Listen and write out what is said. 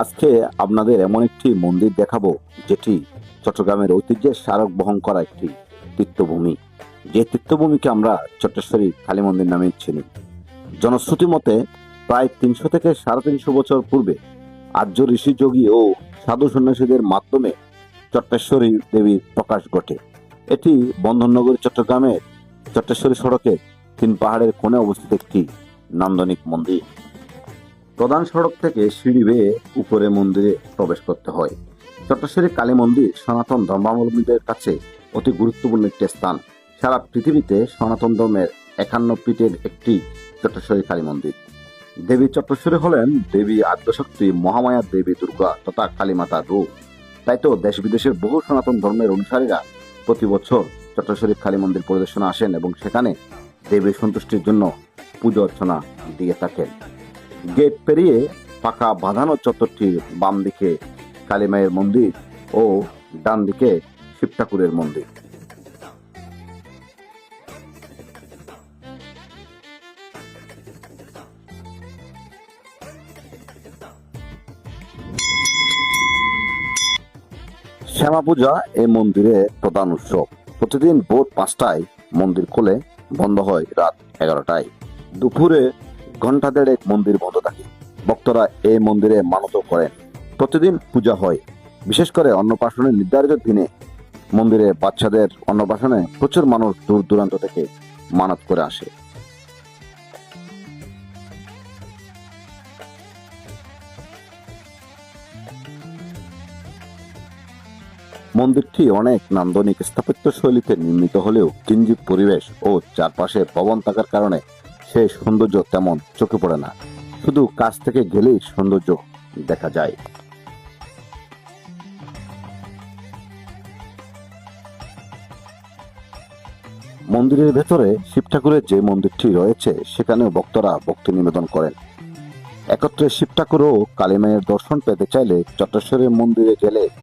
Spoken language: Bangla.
আজকে আপনাদের এমন একটি মন্দির দেখাবো যেটি চট্টগ্রামের ঐতিহ্যের স্মারক বহন করা একটি তীর্থভূমি। যে তীর্থভূমিকে আমরা চট্টেশ্বরী কালী মন্দির নামে চিনি। জনশ্রুতি মতে প্রায় 300 থেকে 350 বছর পূর্বে আর্য ঋষি যোগী ও সাধু সন্ন্যাসীদের মাধ্যমে চট্টেশ্বরী দেবীর প্রকাশ ঘটে। এটি বন্ধননগরী চট্টগ্রামের চট্টেশ্বরী সড়কে 3 পাহাড়ের কোণে অবস্থিত একটি নান্দনিক মন্দির। প্রধান সড়ক থেকে সিঁড়ি বেয়ে উপরে মন্দিরে প্রবেশ করতে হয়। চট্টেশ্বরী কালী মন্দির সনাতন ধর্মাবলম্বীদের কাছে অতি গুরুত্বপূর্ণ একটি স্থান। সারা পৃথিবীতে সনাতন ধর্মের 51 পীঠের একটি চট্টেশ্বরী কালী মন্দির। দেবী চট্টেশ্বরী হলেন দেবী আদ্যশক্তি মহামায়া দেবী দুর্গা তথা কালী মাতার রূপ। তাই তো দেশ বিদেশের বহু সনাতন ধর্মের অনুসারীরা প্রতি বছর চট্টেশ্বরী কালী মন্দির পরিদর্শনে আসেন এবং সেখানে দেবীর সন্তুষ্টির জন্য পুজো অর্চনা দিয়ে থাকেন। গেট পেরিয়ে পাকা বাঁধানো চত্বরটির বাম দিকে কালী মায়ের মন্দির ও ডান দিকে শিব ঠাকুরের মন্দির। শ্যামা পূজা এই মন্দিরে প্রধান উৎসব। প্রতিদিন ভোর 5টায় মন্দির খোলে, বন্ধ হয় রাত 11টায়। দুপুরে ঘন্টা দেড়েক মন্দির বন্ধ থাকে। ভক্তরা এই মন্দিরে মানত করেন। প্রতিদিন পূজা হয়। বিশেষ করে অন্নপ্রাশনের নির্ধারিত দিনে মন্দিরে বাচ্চাদের অন্নপ্রাশনে প্রচুর মানুষ দূর দূরান্ত থেকে মানত করে আসে। মন্দিরটি অনেক নান্দনিক স্থাপত্য শৈলীতে নির্মিত হলেও কিঞ্জিত পরিবেশ ও চারপাশে ভবন থাকার কারণে সেই সৌন্দর্য তেমন চোখে পড়ে না। শুধু কাছ থেকে গেলেই সৌন্দর্য দেখা যায়। মন্দিরের ভেতরে শিব ঠাকুরের যে মন্দিরটি রয়েছে সেখানেও ভক্তরা ভক্তি নিবেদন করেন। একত্রে শিব ঠাকুর ও কালী মায়ের দর্শন পেতে চাইলে চট্টেশ্বরের মন্দিরে গেলে